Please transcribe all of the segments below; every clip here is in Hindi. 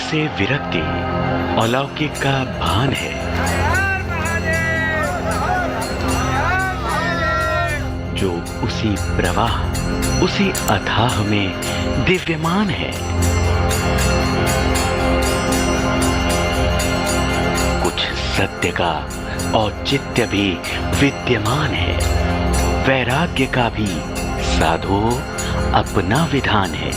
से विरक्ति अलौकिक का भान है। जो उसी प्रवाह, उसी अथाह में दिव्यमान है। कुछ सत्य का औचित्य भी विद्यमान है। वैराग्य का भी साधो अपना विधान है।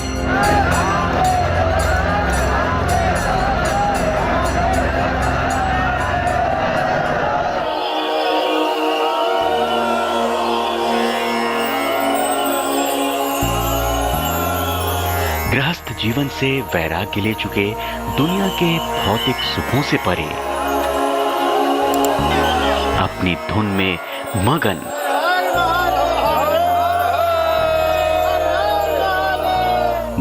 गृहस्थ जीवन से वैराग्य ले चुके, दुनिया के भौतिक सुखों से परे, अपनी धुन में मगन,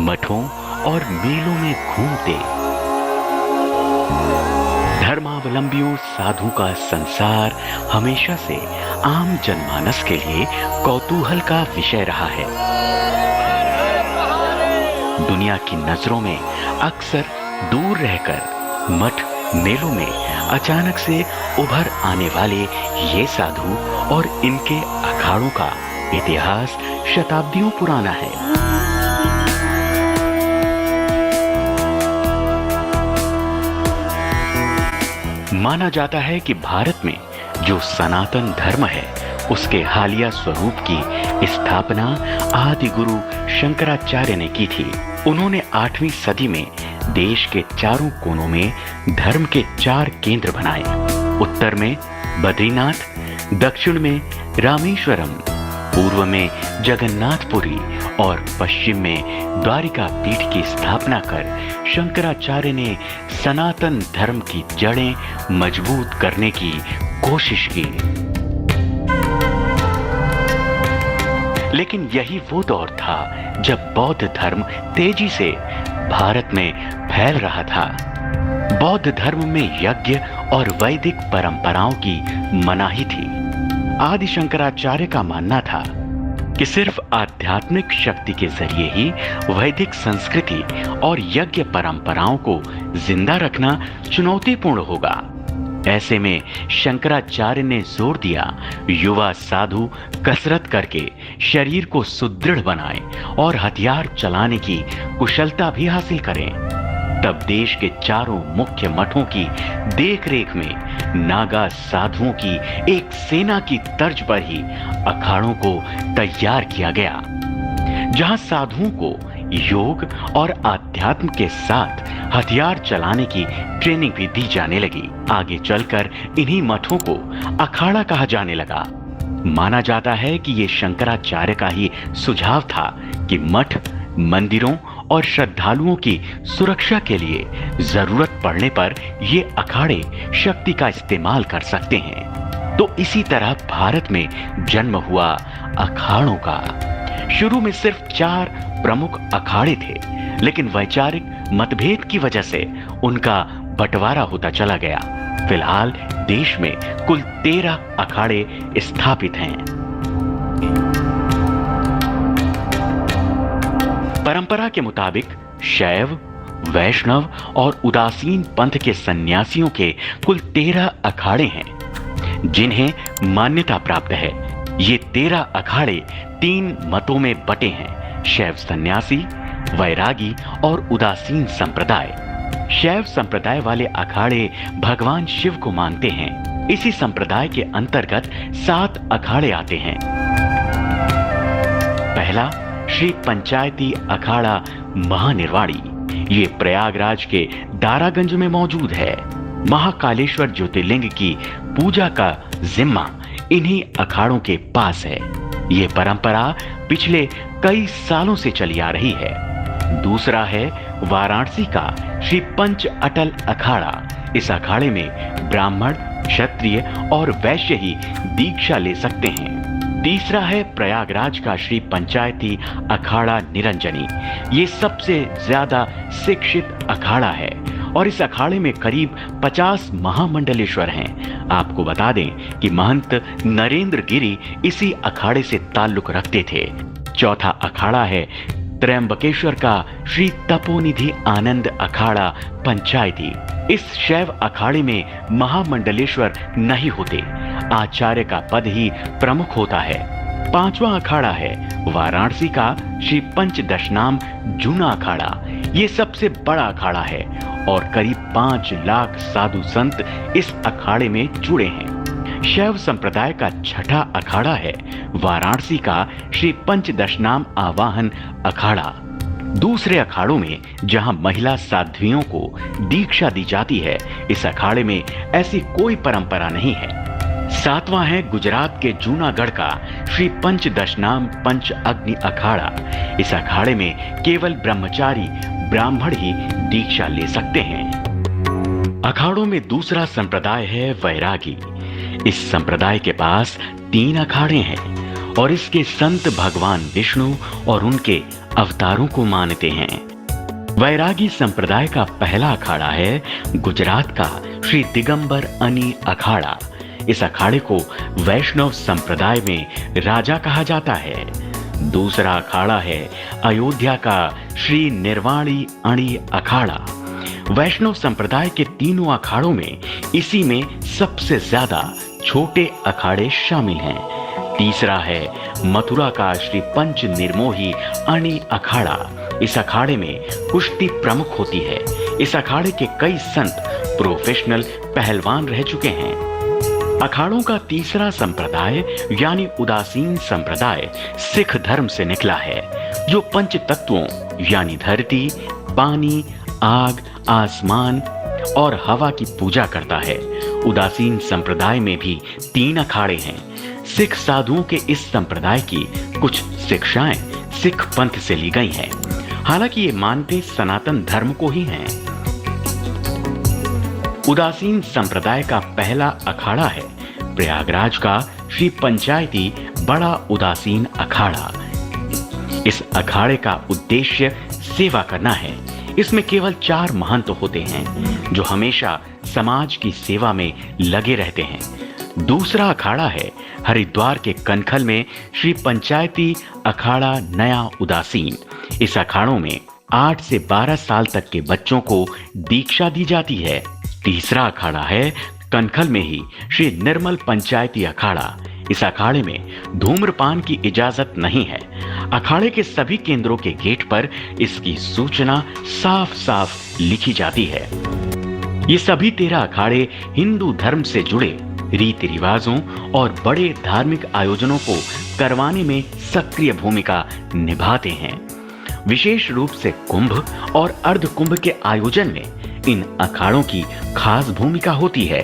मठों और मेलों में घूमते धर्मावलंबियों साधु का संसार हमेशा से आम जनमानस के लिए कौतूहल का विषय रहा है। दुनिया की नजरों में अक्सर दूर रहकर मठ मेलों में अचानक से उभर आने वाले ये साधु और इनके अखाड़ों का इतिहास शताब्दियों पुराना है। माना जाता है कि भारत में जो सनातन धर्म है उसके हालिया स्वरूप की स्थापना आदि गुरु शंकराचार्य ने की थी। उन्होंने 8वीं सदी में देश के चारों कोनों में धर्म के 4 केंद्र बनाए। उत्तर में बद्रीनाथ, दक्षिण में रामेश्वरम, पूर्व में जगन्नाथपुरी और पश्चिम में द्वारिका पीठ की स्थापना कर शंकराचार्य ने सनातन धर्म की जड़ें मजबूत करने की कोशिश की। लेकिन यही वो दौर था जब बौद्ध धर्म तेजी से भारत में फैल रहा था। बौद्ध धर्म में यज्ञ और वैदिक परंपराओं की मनाही थी। आदि शंकराचार्य का मानना था कि सिर्फ आध्यात्मिक शक्ति के जरिए ही वैदिक संस्कृति और यज्ञ परंपराओं को जिंदा रखना चुनौतीपूर्ण होगा। ऐसे में शंकराचार्य ने जोर दिया, युवा साधु कसरत करके शरीर को सुदृढ़ बनाएं और हथियार चलाने की कुशलता भी हासिल करें। तब देश के चारों मुख्य मठों की देखरेख में नागा साधुओं की एक सेना की तर्ज पर ही अखाड़ों को तैयार किया गया, जहां साधुओं को योग और आध्यात्म के साथ हथियार चलाने की ट्रेनिंग भी दी जाने लगी। आगे चलकर इन्हीं मठों को अखाड़ा कहा जाने लगा। माना जाता है कि ये शंकराचार्य का ही सुझाव था कि मठ मंदिरों और श्रद्धालुओं की सुरक्षा के लिए जरूरत पड़ने पर ये अखाड़े शक्ति का इस्तेमाल कर सकते हैं। तो इसी तरह भारत में जन्म हुआ अखाड़ों का। शुरू में सिर्फ 4 प्रमुख अखाड़े थे, लेकिन वैचारिक मतभेद की वजह से उनका बंटवारा होता चला गया। फिलहाल देश में कुल 13 अखाड़े स्थापित हैं। परंपरा के मुताबिक शैव, वैष्णव और उदासीन पंथ के सन्यासियों के कुल 13 अखाड़े हैं जिन्हें मान्यता प्राप्त है। ये 13 अखाड़े 3 मतों में बटे हैं: शैव सन्यासी, वैरागी और उदासीन संप्रदाय। शैव संप्रदाय वाले अखाड़े भगवान शिव को मानते हैं। इसी संप्रदाय के अंतर्गत 7 अखाड़े आते हैं। पहला श्री पंचायती अखाड़ा महानिर्वाणी। ये प्रयागराज के दारागंज में मौजूद है। महाकालेश्वर ज्योतिर्लिंग की पूजा का जिम्मा इन्हीं अखाड़ों के पास है। ये परंपरा पिछले कई सालों से चली आ रही है। दूसरा है वाराणसी का श्री पंच अटल अखाड़ा। इस अखाड़े में ब्राह्मण, क्षत्रिय और वैश्य ही दीक्षा ले सकते हैं। तीसरा है प्रयागराज का श्री पंचायती अखाड़ा निरंजनी। ये सबसे ज्यादा शिक्षित अखाड़ा है और इस अखाड़े में करीब 50 महामंडलेश्वर हैं। आपको बता दें कि महंत नरेंद्र गिरी इसी अखाड़े से ताल्लुक रखते थे। चौथा अखाड़ा है त्रयंबकेश्वर का श्री तपोनिधि आनंद अखाड़ा पंचायती। इस शैव अखाड़े में महामंडलेश्वर नहीं होते, आचार्य का पद ही प्रमुख होता है। पांचवा अखाड़ा है वाराणसी का श्री पंचदशनाम जूना अखाड़ा। ये सबसे बड़ा अखाड़ा है और करीब 5 लाख साधु संत इस अखाड़े में जुड़े हैं। शैव संप्रदाय का छठा अखाड़ा है वाराणसी का श्री पंचदशनाम आवाहन अखाड़ा। दूसरे अखाड़ों में जहां महिला साध्वियों को दीक्षा दी जाती है, इस अखाड़े में ऐसी कोई परंपरा नहीं है। सातवां है गुजरात के जूनागढ़ का श्री पंचदशनाम पंच अग्नि अखाड़ा। इस अखाड़े में केवल ब्रह्मचारी ब्राह्मण ही दीक्षा ले सकते हैं। अखाड़ों में दूसरा संप्रदाय है वैरागी। इस संप्रदाय के पास 3 अखाड़े हैं और इसके संत भगवान विष्णु और उनके अवतारों को मानते हैं। वैरागी संप्रदाय का पहला अखाड़ा है गुजरात का श्री दिगंबर अनि अखाड़ा। इस अखाड़े को वैष्णव संप्रदाय में राजा कहा जाता है। दूसरा अखाड़ा है अयोध्या का श्री निर्वाणी अणि अखाड़ा। वैष्णव संप्रदाय के तीनों अखाड़ों में इसी में सबसे ज्यादा छोटे अखाड़े शामिल हैं। तीसरा है मथुरा का श्री पंच निर्मोही अणि अखाड़ा। इस अखाड़े में कुश्ती प्रमुख होती है। इस अखाड़े के कई संत प्रोफेशनल पहलवान रह चुके हैं। अखाड़ों का तीसरा संप्रदाय यानी उदासीन संप्रदाय सिख धर्म से निकला है, जो पंच तत्वों यानी धरती, पानी, आग, आसमान और हवा की पूजा करता है। उदासीन संप्रदाय में भी 3 अखाड़े हैं। सिख साधुओं के इस संप्रदाय की कुछ शिक्षाएं सिख पंथ से ली गई हैं, हालांकि ये मानते सनातन धर्म को ही हैं। उदासीन संप्रदाय का पहला अखाड़ा है प्रयागराज का श्री पंचायती बड़ा उदासीन अखाड़ा। इस अखाड़े का उद्देश्य सेवा करना है। इसमें केवल 4 महंत होते हैं जो हमेशा समाज की सेवा में लगे रहते हैं। दूसरा अखाड़ा है हरिद्वार के कनखल में श्री पंचायती अखाड़ा नया उदासीन। इस अखाड़ों में 8 से 12 साल तक के बच्चों को दीक्षा दी जाती है। तीसरा अखाड़ा है कनखल में ही श्री निर्मल पंचायती अखाड़ा। इस अखाड़े में धूम्रपान की इजाजत नहीं है। अखाड़े के सभी केंद्रों के गेट पर इसकी सूचना साफ साफ लिखी जाती है। ये सभी 13 अखाड़े हिंदू धर्म से जुड़े रीति रिवाजों और बड़े धार्मिक आयोजनों को करवाने में सक्रिय भूमिका निभाते हैं। विशेष रूप से कुंभ और अर्ध कुंभ के आयोजन में इन अखाड़ों की खास भूमिका होती है।